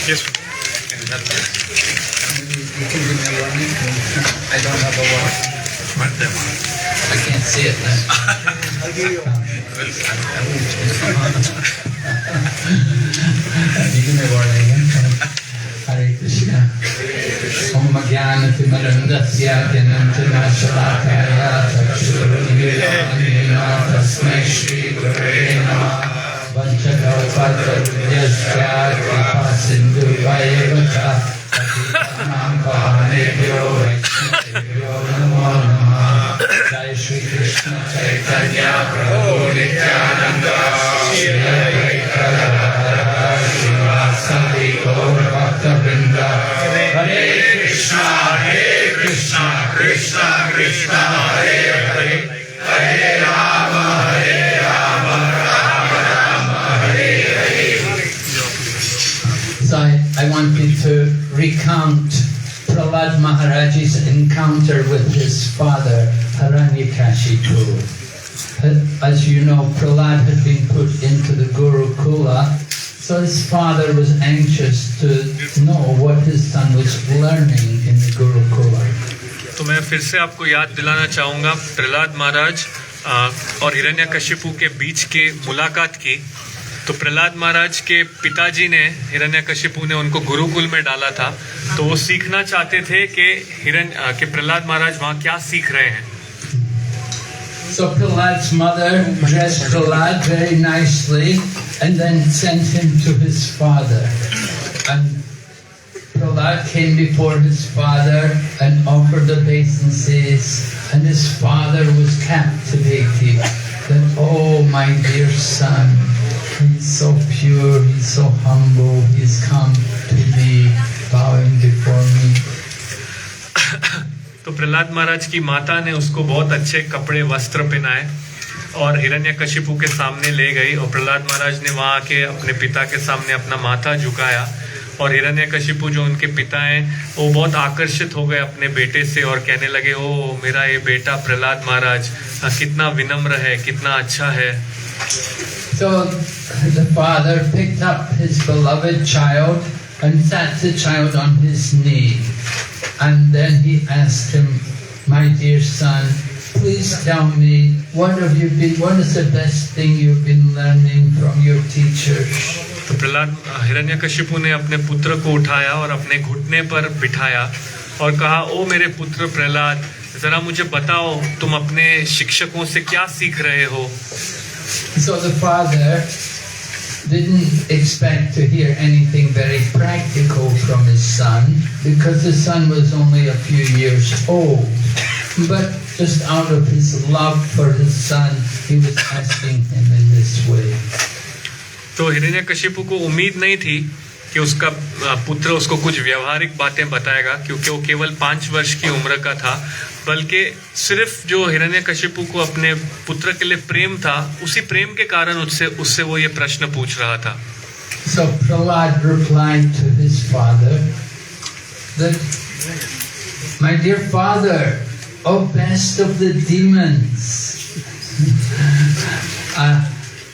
Yes. You can give me a warning. I don't have a watch. I can't see it now. You give me a warning again. Hare Krishna. Om Jnana Timarandasya Jnanantana Shalakaya Chakshurunmilana Tasmai Shri Gurave Namah Vanchakalpatarudhyasya Kripa Sindhu Vayevacha Patitanam Pavanebhyo Vaishnavebhyo Namo Namah. Jai Shri Krishna Chaitanya Prabhu Nityananda Shri Advaita Gadadhara Srivasadi Gaur Bhakta-vrinda. Hare Krishna, Krishna Krishna, Hare Hare, Hare Rama, Rama Rama, Hare Hare. So I wanted to recount Prahlad Maharaj's encounter with his father, Hiranyakashipu. As you know, Prahlad had been put into the Gurukula, so his father was anxious to know what his son was learning in the Gurukula. तो मैं फिर से आपको याद दिलाना चाहूँगा प्रहलाद महाराज और हिरण्यकशिपु के बीच के मुलाकात की। तो प्रहलाद महाराज के पिताजी ने हिरण्यकशिपु ने उनको गुरुकुल में डाला था, तो वो सीखना चाहते थे कि प्रहलाद महाराज वहाँ क्या सीख रहे हैं। So Prahlad's mother dressed Prahlad very nicely and then sent him to his father. And Prahlad came before his father and offered obeisances, and his father was captivated. That, oh my dear son, he's so pure, he's so humble, he's come to me, bowing before me. तो प्रहलाद महाराज की माता ने उसको बहुत अच्छे कपड़े वस्त्र पहनाए और हिरण्यकशिपु के सामने ले गई, और प्रहलाद महाराज ने वहाँ आके अपने पिता के सामने अपना माथा झुकाया, और हिरण्यकशिपु जो उनके पिता हैं वो बहुत आकर्षित हो गए अपने बेटे से और कहने लगे, ओ मेरा ये बेटा प्रहलाद महाराज कितना विनम्र है, कितना अच्छा है। So the father picked up his beloved child and sat the child on his knee. And then he asked him, my dear son, please tell me, what is the best thing you've been learning from your teachers? तो प्रहलाद हिरण्यकशिपु ने अपने पुत्र को उठाया और अपने घुटने पर बिठाया और कहा, ओ मेरे पुत्र प्रहलाद, जरा मुझे बताओ तुम अपने शिक्षकों से क्या सीख रहे हो। So the father didn't expect to hear anything very practical from his son, because the son was only a few years old. But just out of his love for his son, he was asking him in this way. तो हिरण्यकशिपु को उम्मीद नहीं थी कि उसका पुत्र उसको कुछ व्यवहारिक बातें बताएगा, क्योंकि वो केवल 5 वर्ष की उम्र का था, बल्कि सिर्फ जो हिरण्यकशिपु को अपने पुत्र के लिए प्रेम था, उसी प्रेम के कारण उससे वो ये प्रश्न पूछ रहा था। So Prahlad replied to his father that, my dear father, O best of the demons,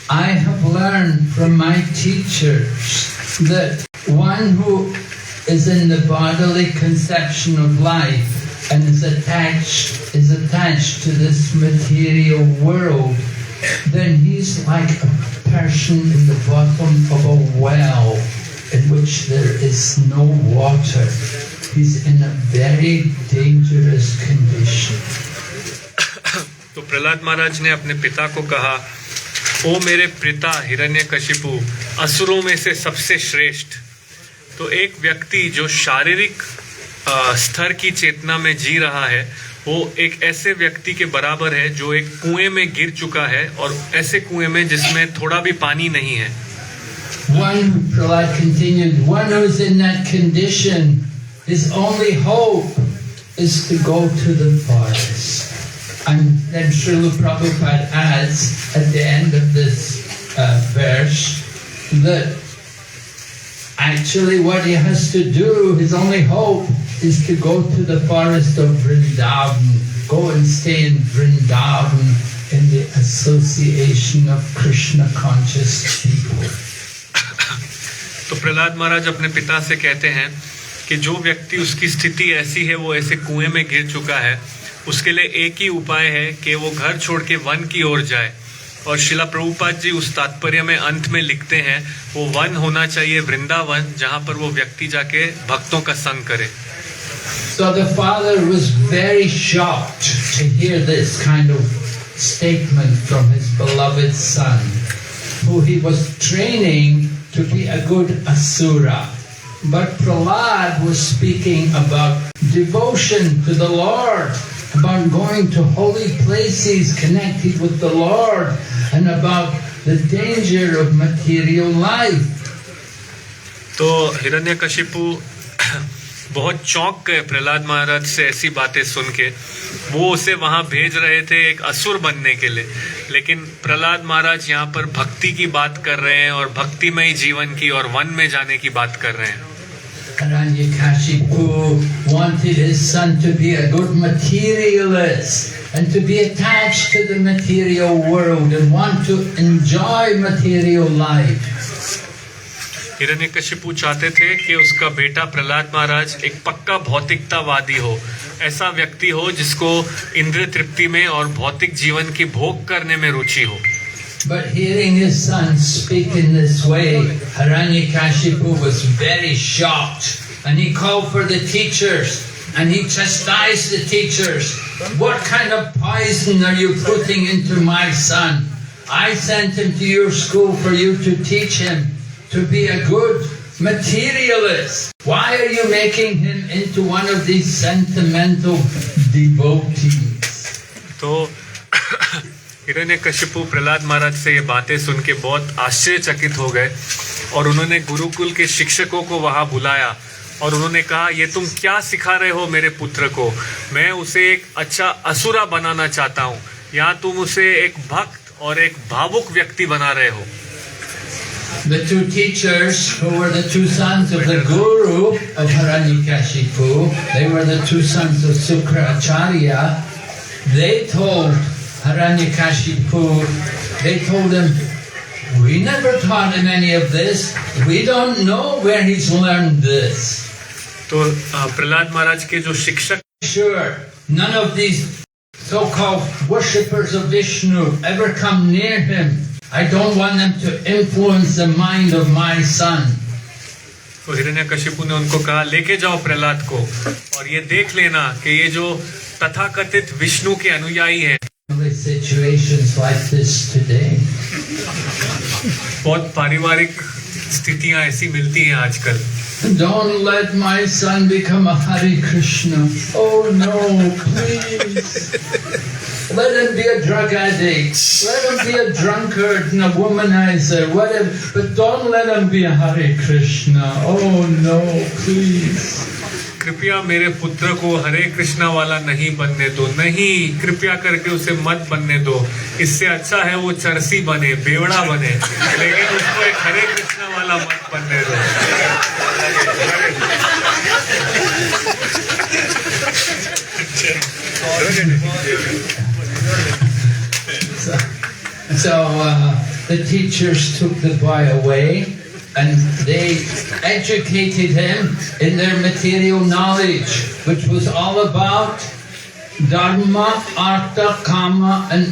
I have learned from my teachers that one who is in the bodily conception of life and is attached to this material world, then he's like a person in the bottom of a well in which there is no water. He's in a very dangerous condition. तो प्रहलाद महाराज ने अपने पिता को कहा, ओ मेरे पिता हिरण्यकशिपु, असुरों में से सबसे श्रेष्ठ। तो एक व्यक्ति जो शारीरिक स्तर की चेतना में जी रहा है, वो एक ऐसे व्यक्ति के बराबर है जो एक कुएं में गिर चुका है, और ऐसे कुएं में जिसमें थोड़ा भी पानी नहीं है। One, Prahlad continued, one who's in that condition, his only hope is to go to the forest. And then Srila Prabhupada adds at the end of this verse that actually what he has to do, his only hope is to go to the forest of Vrindavan, go and stay in Vrindavan in the association of Krishna conscious people. तो प्रहलाद महाराज अपने पिता से कहते हैं कि जो व्यक्ति उसकी स्थिति ऐसी है, वो ऐसे कुएं में गिर चुका है, उसके लिए एक ही उपाय है कि वो घर छोड़ के वन की ओर जाए। और शिला प्रभुपाद जी उस तात्पर्य में अंत में लिखते हैं, वो वन होना चाहिए वृंदावन, जहाँ पर वो व्यक्ति जाके भक्तों का संग करे। So the father was very shocked to hear this kind of statement from his beloved son, who he was training to be a good asura. But Prahlad was speaking about devotion to the Lord, about going to holy places connected with the Lord, and about the danger of material life. तो हिरण्यकशिपु बहुत चौंक गए प्रहलाद महाराज से ऐसी बातें सुन के। वो उसे वहां भेज रहे थे एक असुर बनने के लिए, लेकिन प्रहलाद महाराज यहाँ पर भक्ति की बात कर रहे हैं और भक्तिमय जीवन की और वन में जाने की बात कर रहे हैं। Hiranyakashipu wanted his son to be a good materialist and to be attached to the material world and want to enjoy material life. Hiranyakashipu चाहते थे कि उसका बेटा प्रहलाद महाराज एक पक्का भौतिकतावादी हो, ऐसा व्यक्ति हो जिसको इंद्रिय तृप्ति में और भौतिक जीवन की भोग करने में रुचि हो। But hearing his son speak in this way, Hiranyakashipu was very shocked, and he called for the teachers and he chastised the teachers. What kind of poison are you putting into my son? I sent him to your school for you to teach him to be a good materialist. Why are you making him into one of these sentimental devotees? तो हिरण्यकशिपु प्रहलाद महाराज से ये बातें सुन के बहुत आश्चर्यचकित हो गए और उन्होंने गुरुकुल के शिक्षकों को वहां बुलाया और उन्होंने कहा, ये तुम क्या सिखा रहे हो मेरे पुत्र को? मैं उसे एक अच्छा असुरा बनाना चाहता हूँ, यहाँ तुम उसे एक भक्त और एक भावुक व्यक्ति बना रहे हो। The two teachers, who were the two sons of the guru of Hiranyakashipu, they were the two sons of Sukracharya. They told Hiranyakashipu, they told him, we never taught him any of this. We don't know where he's learned this. तो प्रहलाद महाराज के जो शिक्षक, Sure, none of these so-called worshippers of Vishnu ever come near him. I don't want them to influence the mind of my son. तो हिरण्यकशिपु ने उनको कहा, लेके जाओ प्रहलाद को और ये देख लेना कि ये जो तथाकथित विष्णु के अनुयायी हैं, Situations like this today. बहुत पारिवारिक स्थितियां ऐसी मिलती हैं आजकल। Don't let my son become a Hare Krishna. Oh no, please. Let him be a drug addict. Let him be a drunkard and a womanizer, whatever. But don't let him be a Hare Krishna. Oh no, please. कृपया मेरे पुत्र को हरे कृष्णा वाला नहीं बनने दो, नहीं, कृपया करके उसे मत बनने दो। इससे अच्छा है वो चरसी बने, बेवड़ा बने, लेकिन उसको एक हरे कृष्णा वाला मत बनने दो। So the teachers took the boy away and they educated him in their material knowledge, which was all about dharma, artha, kama, and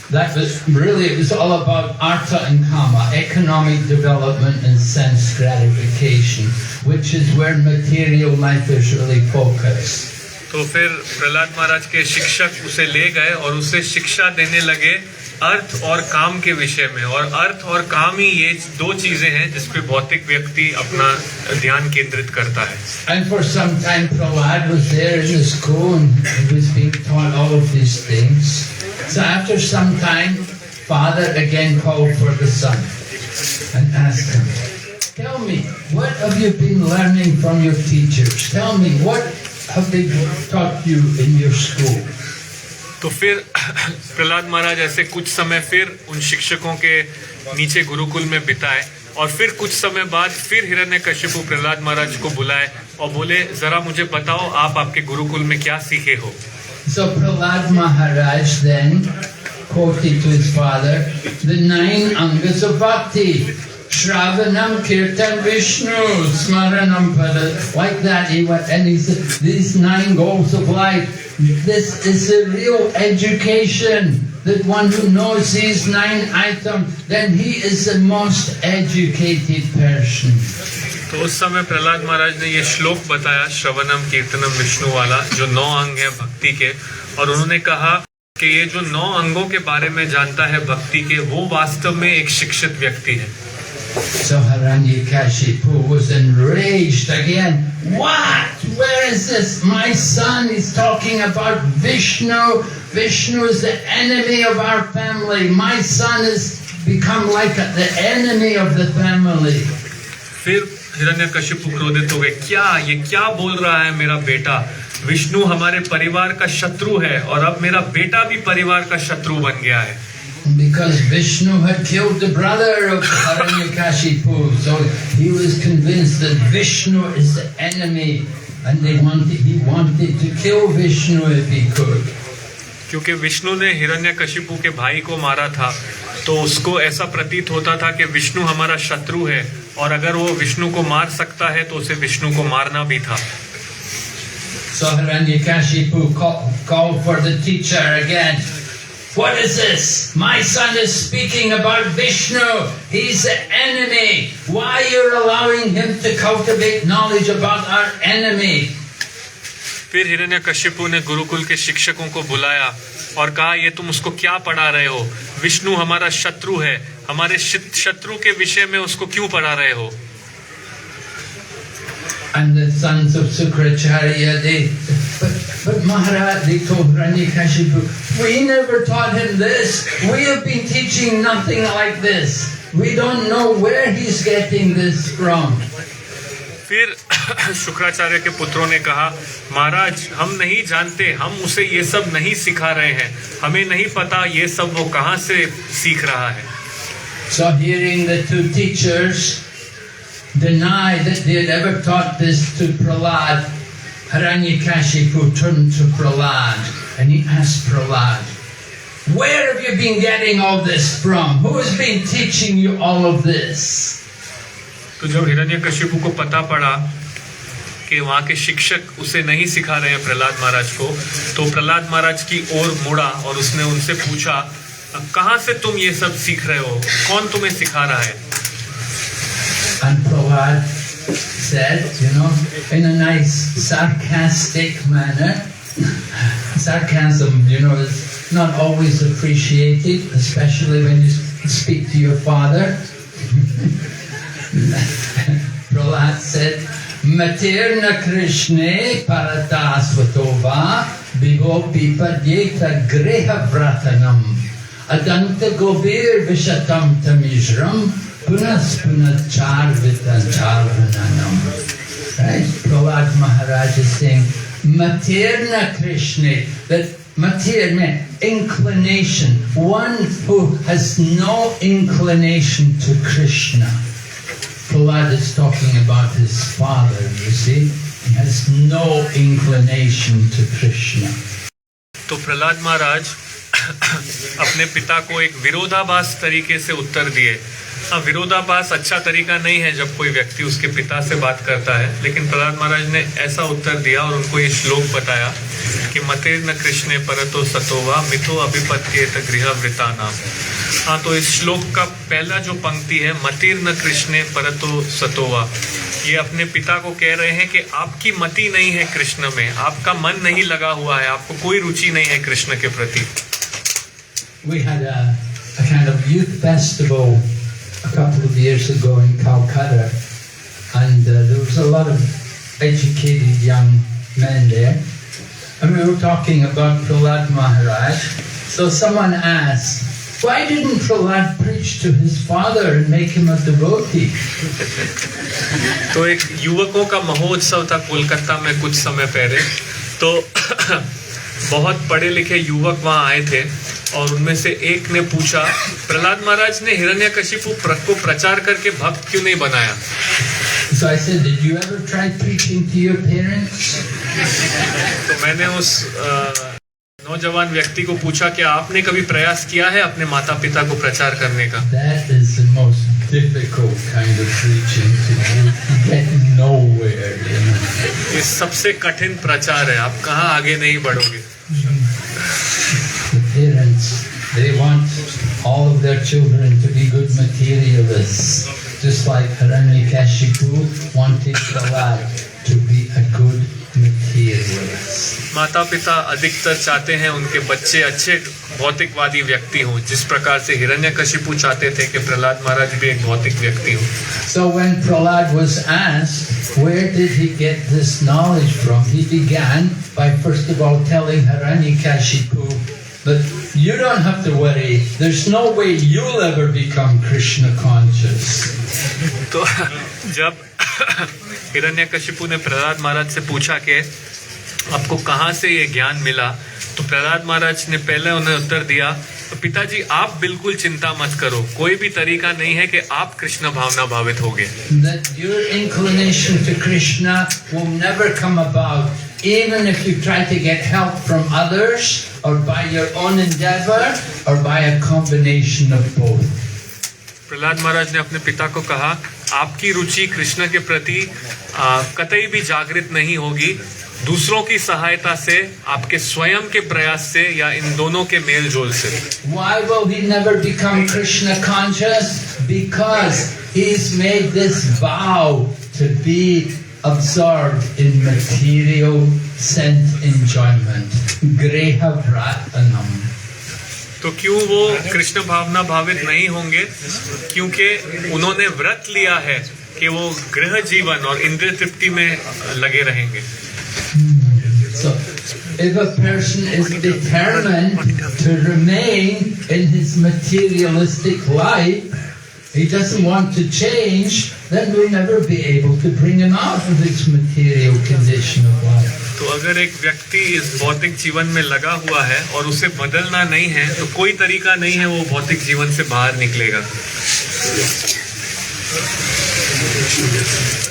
that was really, it was all about artha and kama, economic development and sense gratification, which is where material life is really focused. तो फिर प्रहलाद महाराज के शिक्षक उसे ले गए और उसे शिक्षा देने लगे अर्थ और काम के विषय में, और अर्थ और काम ही ये दो चीजें हैं जिस पे भौतिक व्यक्ति अपना ध्यान केंद्रित करता है। And for some time Prahlad was there in the school and he was being taught all of these things. So after some time, father again called for the son and asked him, tell me, what have you been learning from your teachers? Tell me, what have they taught you in your school? तो फिर प्रहलाद महाराज ऐसे कुछ समय फिर उन शिक्षकों के नीचे गुरुकुल में बिताए और फिर कुछ समय बाद फिर हिरण्यकशिपु प्रहलाद महाराज को बुलाए और बोले, जरा मुझे बताओ आप आपके गुरुकुल में क्या सीखे हो। So Prahlad Maharaj then quoted to his father the 9 angas of bhakti: Shravanam Kirtan Vishnu Smaranam Pada. Like that he went, and he said, these 9 goals of life, this is a real education. That one who knows these 9 items, then he is the most educated person. तो उस समय प्रहलाद महाराज ने ये श्लोक बताया श्रवणम कीर्तनम विष्णु वाला, जो 9 अंग है भक्ति के, और उन्होंने कहा कि ये जो 9 अंगों के बारे में जानता है भक्ति के, वो वास्तव में एक शिक्षित व्यक्ति है। So Hiranyakashipu was enraged again. What? Where is this? My son is talking about Vishnu. Vishnu is the enemy of our family. My son has become like the enemy of the family. फिर हिरण्यकशिपु क्रोधित हो गए, ये क्या बोल रहा है मेरा बेटा? विष्णु हमारे परिवार का शत्रु है और अब मेरा बेटा भी परिवार का शत्रु बन गया है। Because Vishnu had killed the brother of Hiranyakashipu, so he was convinced that Vishnu is the enemy, and he wanted to kill Vishnu if he could. क्योंकि विष्णु ने हिरण्यकशिपु के भाई को मारा था, तो उसको ऐसा प्रतीत होता था कि विष्णु हमारा शत्रु है, और अगर वो विष्णु को मार सकता है तो उसे विष्णु को मारना भी था। So Hiranyakashipu called for the teacher again. What is this? My son is speaking about Vishnu. He's the enemy. Why you're allowing him to cultivate knowledge about our enemy? फिर हिरण्यकशिपु ने गुरुकुल के शिक्षकों को बुलाया और कहा, ये तुम उसको क्या पढ़ा रहे हो? विष्णु हमारा शत्रु है, हमारे शत्रु के विषय में उसको क्यों पढ़ा रहे हो? And the sons of Sukracharya, but Maharaj, they told Hiranyakashipu, we never taught him this. We have been teaching nothing like this. We don't know where he's getting this from. फिर शुक्राचार्य के पुत्रों ने कहा, महाराज हम नहीं जानते, हम उसे ये सब नहीं सिखा रहे हैं, हमें नहीं पता ये सब वो कहाँ से सीख रहा है। So hearing the 2 teachers deny that they had ever taught this to Prahlad, Hiranyakashipu turned to Prahlad and he asked Prahlad, where have you been getting all this from? Who has been teaching you all of this? तो जब हिरण्यकशिपु को पता पड़ा कि वहाँ के शिक्षक उसे नहीं सिखा रहे हैं प्रहलाद महाराज को, तो प्रहलाद महाराज की ओर मुड़ा और उसने उनसे पूछा, कहाँ से तुम ये सब सीख रहे हो? कौन तुम्हें सिखा रहा है? And Prahlad said, in a nice sarcastic manner, sarcasm, is not always appreciated, especially when you speak to your father. Prahlad said, Materna Krishne Paratasvatova Bigo Pipadyeta Greha Vratanam Adanta Gobir Vishatam Tamijram Punas Punachar Vitanchavananam. Right? Prahlad Maharaj is saying, Materna Krishne, that materna, inclination, one who has no inclination to Krishna. Prahlad is talking about his father, you see. He has no inclination to Krishna. तो प्रहलाद महाराज अपने पिता को एक विरोधाभास तरीके से उत्तर दिए। अब विरोधाभास अच्छा तरीका नहीं है जब कोई व्यक्ति उसके पिता से बात करता है, लेकिन प्रहलाद महाराज ने ऐसा उत्तर दिया और उनको ये श्लोक बताया कि मतेर्न कृष्णे परतो सतोवा मिथो अभिपत्येत गृहवृतानाम। हाँ, तो इस श्लोक का पहला जो पंक्ति है, मतिर्न कृष्णे परतो सतोवा, ये अपने पिता को कह रहे हैं कि आपकी मति नहीं है कृष्ण में, आपका मन नहीं लगा हुआ है, आपको कोई रुचि नहीं है कृष्ण के प्रति। We had a kind of youth festival a couple of years ago in Calcutta, and there was a lot of educated young men there, and we were talking about Prahlad Maharaj. So someone asked, why didn't Prahlad preach to his father and make him a devotee? तो एक युवकों का महोत्सव था कोलकाता में कुछ समय पहले, तो बहुत पढ़े लिखे युवक वहाँ आए थे और उनमें से एक ने पूछा, प्रहलाद महाराज ने हिरण्यकशिपु को प्रचार करके भक्त क्यों नहीं बनाया? So I said, did you ever try preaching to your parents? तो मैंने उस नौजवान व्यक्ति को पूछा कि आपने कभी प्रयास किया है अपने माता पिता को प्रचार करने का? That is the most difficult kind of preaching to do. You get nowhere, you know. ये सबसे कठिन प्रचार है, आप कहाँ आगे नहीं बढ़ोगे। The parents, they want all of their children to be good materialists, just like Hiranyakashipu wanted Prahlad to be a good materialist. माता पिता अधिकतर चाहते हैं उनके बच्चे अच्छे भौतिकवादी व्यक्ति हों, जिस प्रकार से हिरण्यकशिपु चाहते थे कि प्रहलाद महाराज भी एक भौतिक व्यक्ति हों। So when Prahlad was asked, where did he get this knowledge from? He began by first of all telling Hiranyakashipu that you don't have to worry, there's no way you'll ever become Krishna conscious. तो जब हिरण्यकशिपु ने प्रहलाद महाराज से पूछा कि आपको कहाँ से ये ज्ञान मिला, तो प्रहलाद महाराज ने पहले उन्हें उत्तर दिया, तो पिताजी आप बिल्कुल चिंता मत करो, कोई भी तरीका नहीं है कि आप कृष्ण भावना भावित होगे। That your inclination to Krishna will never come about, even if you try to get help from others, or by your own endeavor, or by a combination of both. Prahlad महाराज ने अपने पिता को कहा, आपकी रुचि कृष्ण के प्रति कतई भी जागृत नहीं होगी, दूसरों की सहायता से, आपके स्वयं के प्रयास से, या इन दोनों के मेल जोल से। Why will he never become Krishna conscious? Because he's made this vow to be absorbed in material sense enjoyment. Greha vratanam. तो क्यों वो कृष्ण भावना भावित नहीं होंगे? क्योंकि उन्होंने व्रत लिया है कि वो गृह जीवन और इंद्रिय तृप्ति में लगे रहेंगे। So, if a person is determined to remain in his materialistic life, he doesn't want to change, then we'll never be able to bring him out of this material condition of life. तो अगर एक व्यक्ति इस भौतिक जीवन में लगा हुआ है और उसे बदलना नहीं है, तो कोई तरीका नहीं है वो भौतिक जीवन से बाहर निकलेगा।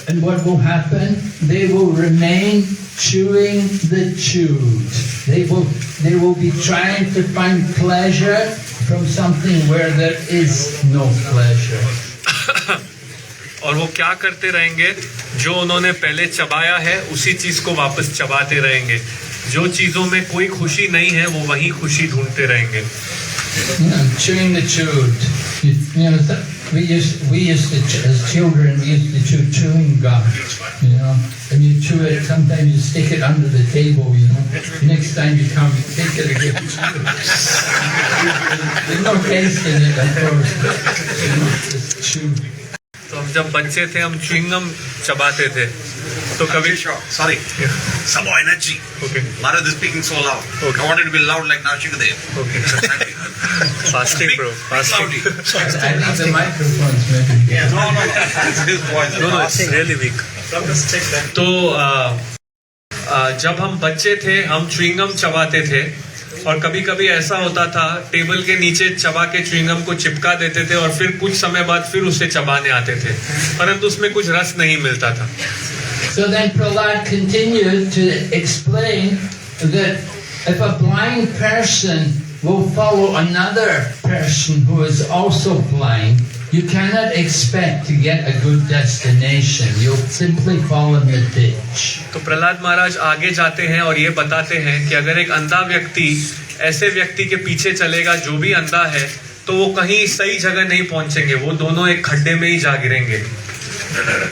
And what will happen? They will remain chewing the chewed. They will be trying to find pleasure from something where there is no pleasure. और वो क्या करते रहेंगे? जो उन्होंने पहले चबाया है उसी चीज को वापस चबाते रहेंगे। जो चीजों में कोई खुशी नहीं है वो वही खुशी ढूंढते रहेंगे। Chewing the chewed. You know, we used to, as children, we used to chew chewing gum. You know, and you chew it. Sometimes you stick it under the table. You know, next time you come, you take it again. There's no taste in it, of course. You know, just chew. तो हम जब बच्चे थे हम chewing gum चबाते थे, तो कभी sorry, some more energy. Okay. Maharaj is speaking so loud. Okay. I wanted to be loud like Narchingadev. Okay. Fasting, bro. Fasting. I think the microphones maybe. No. It's his voice. No, it's really weak. तो जब हम बच्चे थे हम chewing gum चबाते थे, और कभी कभी ऐसा होता था टेबल के नीचे चबा के च्युइंगम को चिपका देते थे और फिर कुछ समय बाद फिर उसे चबाने आते थे, परंतु उसमें कुछ रस नहीं मिलता था। So then Prahlad continued to explain that if a blind person will follow another person who is also blind, you cannot expect to get a good destination. You'll simply fall in the ditch. तो प्रहलाद महाराज आगे जाते हैं और ये बताते हैं कि अगर एक अंधा व्यक्ति ऐसे व्यक्ति के पीछे चलेगा जो भी अंधा है, तो वो कहीं सही जगह नहीं पहुंचेंगे, वो दोनों एक खड्डे में ही जा गिरेंगे।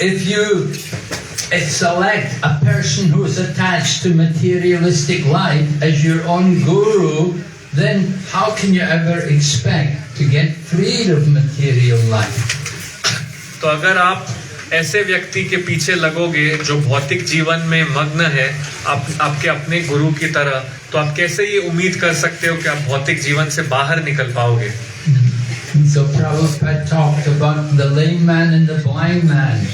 If you select a person who is attached to materialistic life as your own guru, then how can you ever expect to get freed of material life? तो अगर आप ऐसे व्यक्ति के पीछे लगोगे जो भौतिक जीवन में मग्न है, आपके अपने गुरु की तरह, तो आप कैसे ये उम्मीद कर सकते हो कि आप भौतिक जीवन से बाहर निकल पाओगे? So Prabhupada talked about the lame man and the blind man,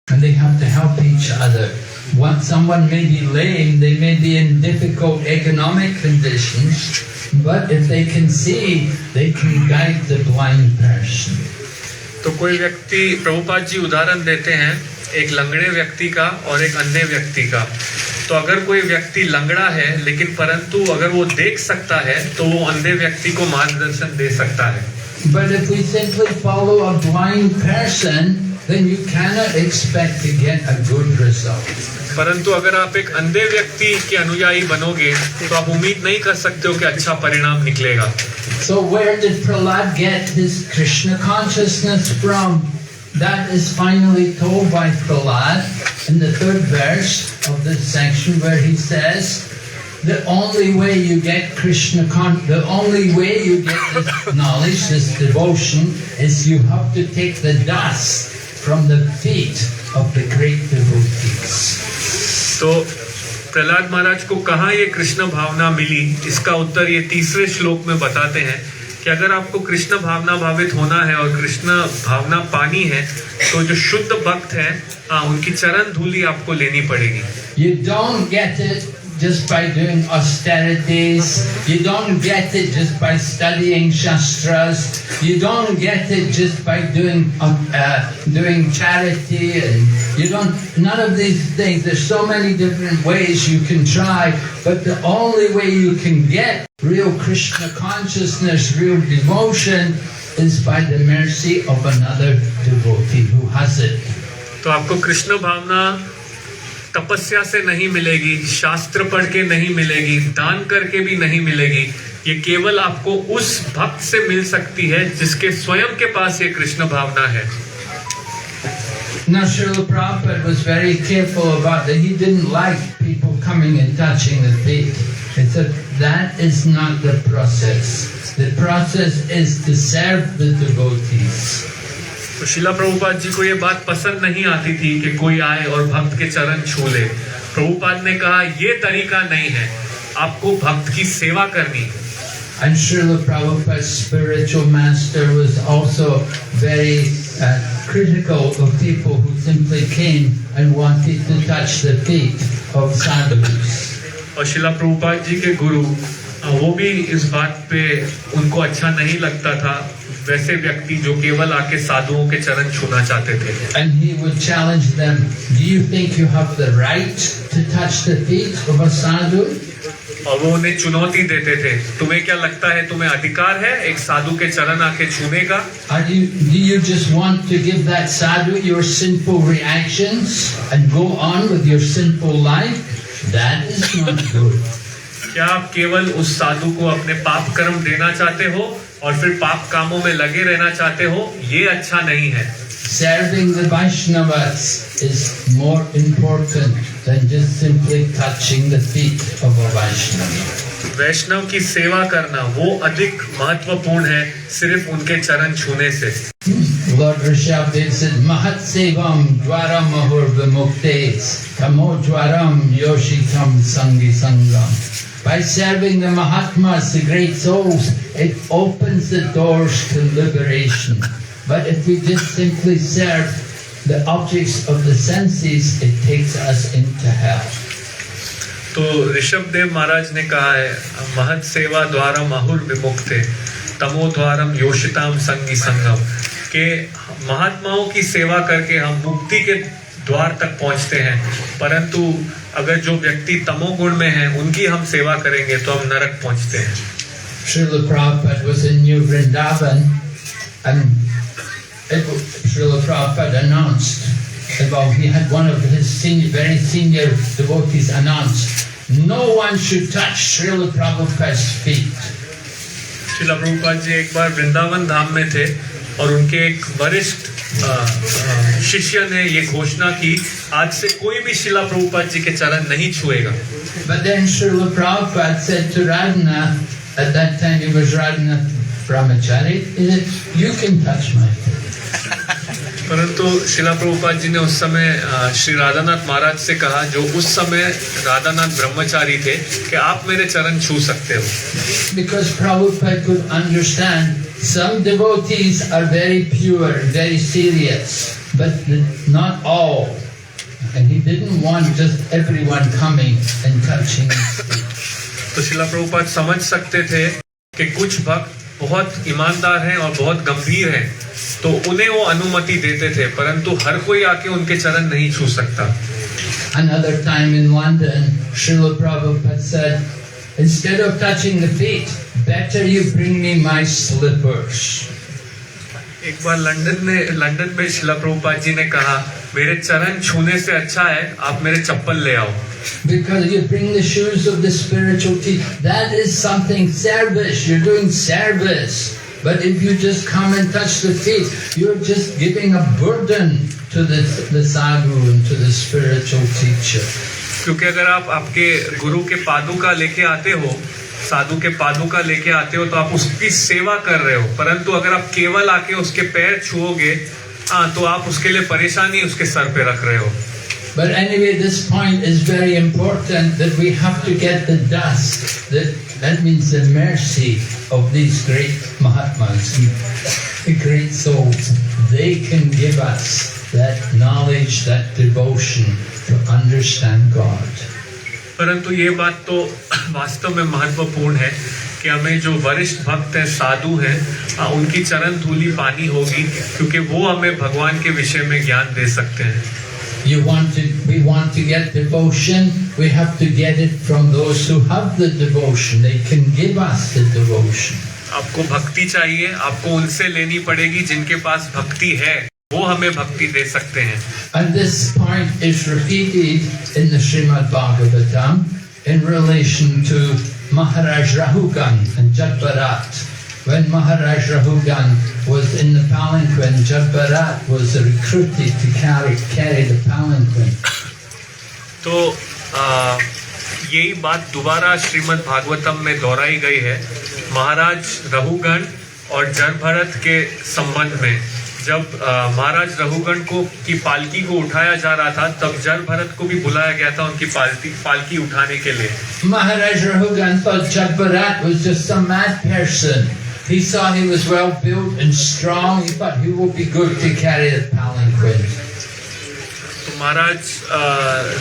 and they have to help each other. Once someone may be lame, they may be in difficult economic conditions, but if they can see, they can guide the blind person. तो कोई व्यक्ति, प्रभुपाद जी उदाहरण देते हैं एक लंगड़े व्यक्ति का और एक अंधे व्यक्ति का। तो अगर कोई व्यक्ति लंगड़ा है लेकिन परंतु अगर वो देख सकता है तो वो अंधे व्यक्ति को मार्गदर्शन दे सकता है। But if we simply follow a blind person, then you cannot expect to get a good result. परंतु अगर आप एक अंधे व्यक्ति के अनुयायी बनोगे तो आप उम्मीद नहीं कर सकते हो कि अच्छा परिणाम निकलेगा। So where did Prahlad get his Krishna consciousness from? That is finally told by Prahlad in the 3rd verse of this section, where he says, the only way you get the only way you get this knowledge, this devotion, is you have to take the dust from the feet of the great devotees. तो प्रहलाद महाराज को कहाँ ये कृष्ण भावना मिली, इसका उत्तर ये 3रे श्लोक में बताते हैं कि अगर आपको कृष्ण भावना भावित होना है और कृष्ण भावना पानी है तो जो शुद्ध भक्त है उनकी चरण धूलि आपको लेनी पड़ेगी। You don't get it just by doing austerities. You don't get it just by studying shastras. You don't get it just by doing charity, and you don't. None of these things. There's so many different ways you can try, but the only way you can get real Krishna consciousness, real devotion, is by the mercy of another devotee who has it. तो आपको कृष्ण भावना तपस्या से नहीं मिलेगी, शास्त्र पढ़ के नहीं मिलेगी, दान करके भी नहीं मिलेगी। ये केवल आपको उस भक्त से मिल सकती है जिसके स्वयं के पास ये कृष्ण भावना है। Now Srila Prabhupada was very careful about that. He didn't like people coming and touching the feet. He said that is not the process. The process is to serve the devotees. तो शिला प्रभुपाद जी को ये बात पसंद नहीं आती थी कि कोई आए और भक्त के चरण छू ले। प्रभुपाद ने कहा ये तरीका नहीं है, आपको भक्त की सेवा करनी है। And Srila Prabhupada's spiritual master was also very critical of people who simply came and wanted to touch the feet of sadhus. और शिला प्रभुपाद जी के गुरु वो भी इस बात पे उनको अच्छा नहीं लगता था, वैसे व्यक्ति जो केवल आके साधुओं के चरण छूना चाहते थे। And he would challenge them, do you think you have the right to touch the feet of a sadhu? और वो उन्हें चुनौती देते थे, तुम्हें क्या लगता है तुम्हें अधिकार है एक साधु के चरण आके छूने का? Do you just want to give that sadhu your sinful reactions and go on with your sinful life? That is not good. क्या आप केवल उस साधु को अपने पाप कर्म देना चाहते हो और फिर पाप कामों में लगे रहना चाहते हो? ये अच्छा नहीं है। Serving the Vaishnavas is more important than just simply touching the feet of a Vaishnava. वैष्णव की सेवा करना वो अधिक महत्वपूर्ण है सिर्फ उनके चरण छूने से। Lord Rishabdev said, Mahat Sevam Dwaram Ahur Vimuktes Tamo Dwaram Yoshitam Sangi Sangam. By serving the Mahatmas, the great souls, it opens the doors to liberation. But if we just simply serve the objects of the senses, it takes us into hell. तो ऋषभदेव महाराज ने कहा है, महत सेवा द्वारम अहुर विमुक्ते तमो द्वारम योषिताम संगी संगम, के महात्माओं की सेवा करके हम मुक्ति के द्वार तक पहुंचते हैं, परंतु अगर जो व्यक्ति तमोगुण में है उनकी हम सेवा करेंगे तो हम नरक पहुंचते हैं। Srila Prabhupada was in New Vrindavan, and Srila Prabhupada announced, he had one of his very senior devotees announced, no one should touch Srila Prabhupada's feet. Srila Prabhupada ji एक बार वृंदावन धाम में थे और उनके एक वरिष्ठ शिष्य ने ये घोषणा की, आज से कोई भी श्रीला प्रभुपाद जी के चरण नहीं छुएगा। But then Srila Prabhupada said to Radhanath, at that time he was Radhanath Brahmachari, he said, you can touch my feet. परंतु श्रीला प्रभुपाद जी ने उस समय श्री राधानाथ महाराज से कहा, जो उस समय राधानाथ ब्रह्मचारी थे, कि आप मेरे चरण छू सकते हो। Because Prabhupada could understand some devotees are very pure, very serious, but not all. And he didn't want just everyone coming and touching his feet. तो श्रीला प्रभुपाद समझ सकते थे कि कुछ भक्त बहुत ईमानदार हैं और बहुत गंभीर हैं, तो उन्हें वो अनुमति देते थे, परंतु हर कोई आके उनके चरण नहीं छू सकता। Another time in London, Srila Prabhupada said, instead of touching the feet, better you bring me my slippers. एक बार लंदन में श्रील प्रभुपाद जी ने कहा, मेरे चरण छूने से अच्छा है आप मेरे चप्पल ले आओ। Because you bring the shoes of the spiritual teacher. That is something service. You're doing service. But if you just come and touch the feet, you're just giving a burden to the sadhu and to the spiritual teacher. क्योंकि अगर आप आपके गुरु के पादुका लेके आते हो, साधु के पादुका लेके आते हो, तो आप उसकी सेवा कर रहे हो। परंतु अगर आप केवल आके उसके पैर छुओगे, तो आप उसके लिए परेशानी उसके सर पे रख रहे हो। But anyway, this point is very important, that we have to get the dust. That means the mercy of these great Mahatmas, the great souls. They can give us that knowledge, that devotion to understand God. परंतु ये बात तो वास्तव में महत्वपूर्ण है कि हमें जो वरिष्ठ भक्त हैं, साधु हैं, उनकी चरण धूली पानी होगी, क्योंकि वो हमें भगवान के विषय में ज्ञान दे सकते हैं। We want to get devotion. We have to get it from those who have the devotion. They can give us the devotion. आपको भक्ति चाहिए, आपको उनसे लेनी पड़ेगी जिनके पास भक्ति है, वो हमें भक्ति दे सकते हैं। And this point is repeated in the Srimad Bhagavatam in relation to Maharaj Rahugan and Jadbharat. When Maharaj Rahugan was in the palanquin, Jadbharat was recruited to carry the palanquin. तो यही बात दोबारा श्रीमद् भागवतम में दोहराई गई है महाराज रहुगण और जड़भरत के संबंध में। जब महाराज रहुगण की पालकी को उठाया जा रहा था, तब जड़भरत को भी बुलाया गया था उनकी पालकी उठाने के लिए। Maharaj Rahugan thought Jadbharat was just some mad person. He saw he was well built and strong. He thought he would be good to carry the palanquin. तो महाराज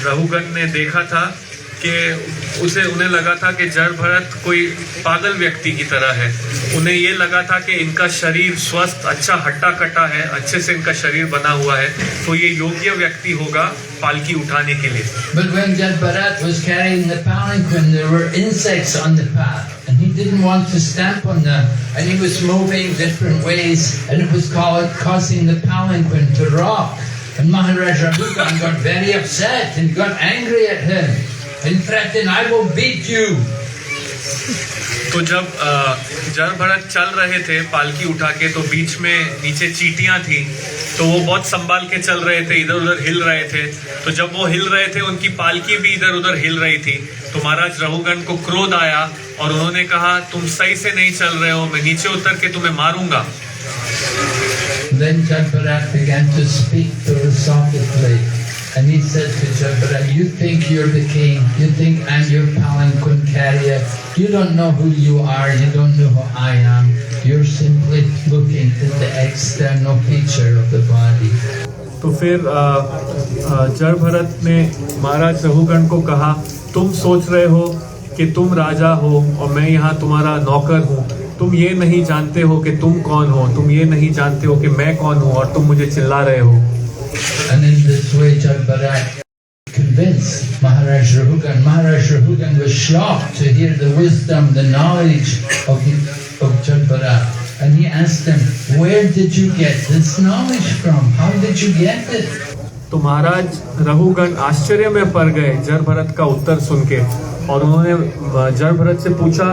रहुगण ने देखा था कि उन्हें लगा था कि जड़भरत कोई पागल व्यक्ति की तरह है। उन्हें ये लगा था कि इनका शरीर स्वस्थ, अच्छा हट्टा कट्टा है, अच्छे से इनका शरीर बना हुआ है, तो ये योग्य व्यक्ति होगा पालकी उठाने के लिए। But when Jadbharat was carrying the palanquin, there were insects on the path, and he didn't want to stamp on them, and he was moving different ways, and it was causing the palanquin to rock. And Maharaj Rahugan got very upset and got angry at him and threatened, "I will beat you." तो जब जड़भरत चल रहे थे पालकी उठा के, तो बीच में नीचे चींटियां थी, तो वो बहुत संभाल के चल रहे थे, इधर उधर हिल रहे थे। तो जब वो हिल रहे थे, उनकी पालकी भी इधर उधर हिल रही थी। तो महाराज रहुगण को क्रोध आया और उन्होंने कहा, तुम सही से नहीं चल रहे हो, मैं नीचे उतर के तुम्हें मारूंगा। Then Jadbharat began to speak philosophically, and he said to Jadbharat, "You think you're the king, you think I'm your palanquin carrier, you don't know who you are, you don't know who I am, you're simply looking at the external feature of the body." तो फिर जड़भरत ने महाराज रहुगण को कहा, तुम सोच रहे हो कि तुम राजा हो और मैं यहाँ तुम्हारा नौकर हूँ, तुम ये नहीं जानते हो कि तुम कौन हो, तुम ये नहीं जानते हो कि मैं कौन हूँ, और तुम मुझे चिल्ला रहे हो। And in this way Jadbharat convinced Maharaj Rahugan. Maharaj Rahugan was shocked to hear the wisdom, the knowledge of Jadbharat. And he asked him, "Where did you get this knowledge from? How did you get it?" तो महाराज रहुगण आश्चर्य में पड़ गए जड़भरत का उत्तर सुन के, और उन्होंने जड़भरत से पूछा,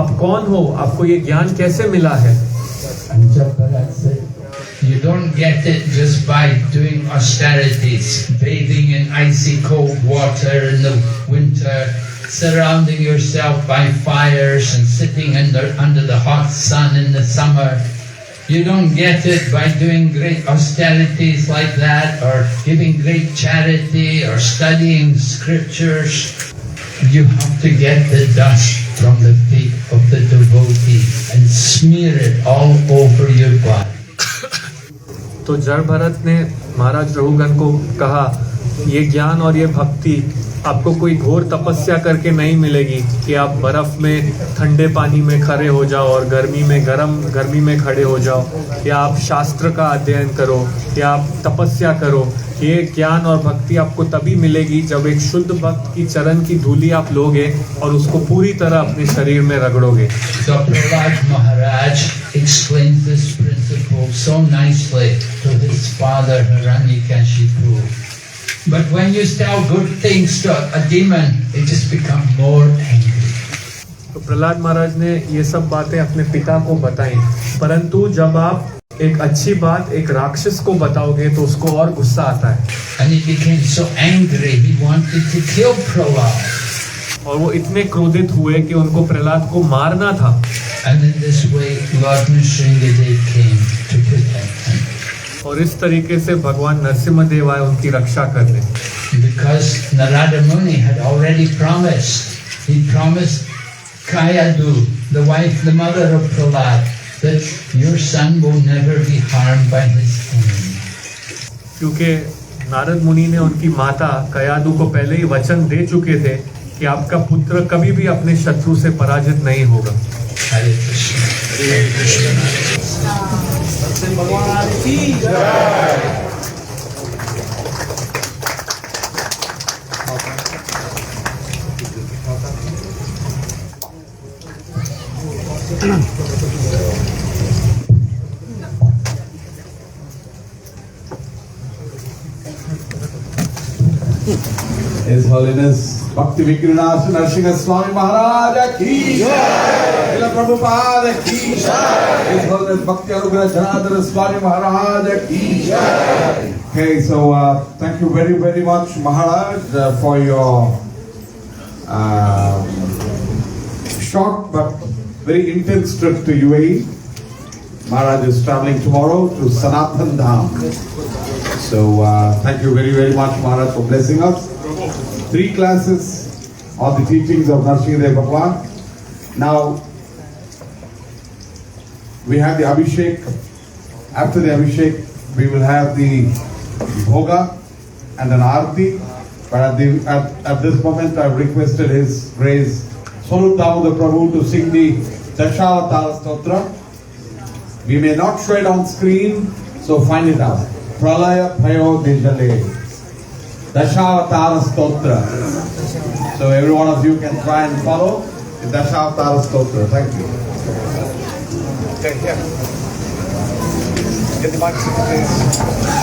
आप कौन हो, आपको ये ज्ञान कैसे मिला है? And Jadbharat said, "You don't get it just by doing austerities, bathing in icy cold water in the winter, surrounding yourself by fires and sitting under the hot sun in the summer. You don't get it by doing great austerities like that, or giving great charity, or studying scriptures. You have to get the dust from the feet of the devotee and smear it all over your body." तो जड़भरत ने महाराज रहुगण को कहा, ये ज्ञान और ये भक्ति आपको कोई घोर तपस्या करके नहीं मिलेगी कि आप बर्फ में ठंडे पानी में खड़े हो जाओ और गर्मी में खड़े हो जाओ, या आप शास्त्र का अध्ययन करो, या आप तपस्या करो। ये ज्ञान और भक्ति आपको तभी मिलेगी जब एक शुद्ध भक्त की चरण की धूली आप लोगे और उसको पूरी तरह अपने शरीर में रगड़ोगे। So Prahlad Maharaj explains this principle so nicely to his father Hiranyakashipu. But when you tell good things to a demon, it just becomes more angry. तो प्रहलाद महाराज ने ये सब बातें अपने पिता को बताई, परंतु जब आप एक अच्छी बात एक राक्षस को बताओगे तो उसको और गुस्सा आता है, And he became so angry, he wanted to kill Prahlad. और वो इतने क्रोधित हुए कि उनको प्रहलाद को मारना था. And in this way, Lord Nrsimhadev came to protect him. और इस तरीके से भगवान नरसिम्हदेव आए उनकी रक्षा करने. Because Narada Muni had already promised, he promised Kayadu, the wife, the mother of Prahlad, that your son will never be harmed by his enemy. क्योंकि नारद मुनि ने उनकी माता कयादु को पहले ही वचन दे चुके थे कि आपका पुत्र कभी भी अपने शत्रु से पराजित नहीं होगा. Hare Krishna. His Holiness Bhakti Vikrinath Nrsimha Swami Maharaj ki Jai, Srila Prabhupada ki Jai, His Holiness Bhakti Anugrah Janardana Swami Maharaj ki Jai. Okay, so thank you very, very much, Maharaj, for your short but very intense trip to UAE. Maharaj is traveling tomorrow to Sanatan Dham. So thank you very, very much, Maharaj, for blessing us. 3 classes on the teachings of Nrsimhadev Bhagwan. Now, we have the Abhishek. After the Abhishek, we will have the Bhoga and an Aarti. But at this moment, I've requested His Grace Swarup Damodar Prabhu to sing the Dashavatara Stotra. We may not show it on screen, so find it out. Pralaya Bhayo Dejale Dashavatara Stotra. So every one of you can try and follow the Dashavatara Stotra. Thank you. Get the mic, please.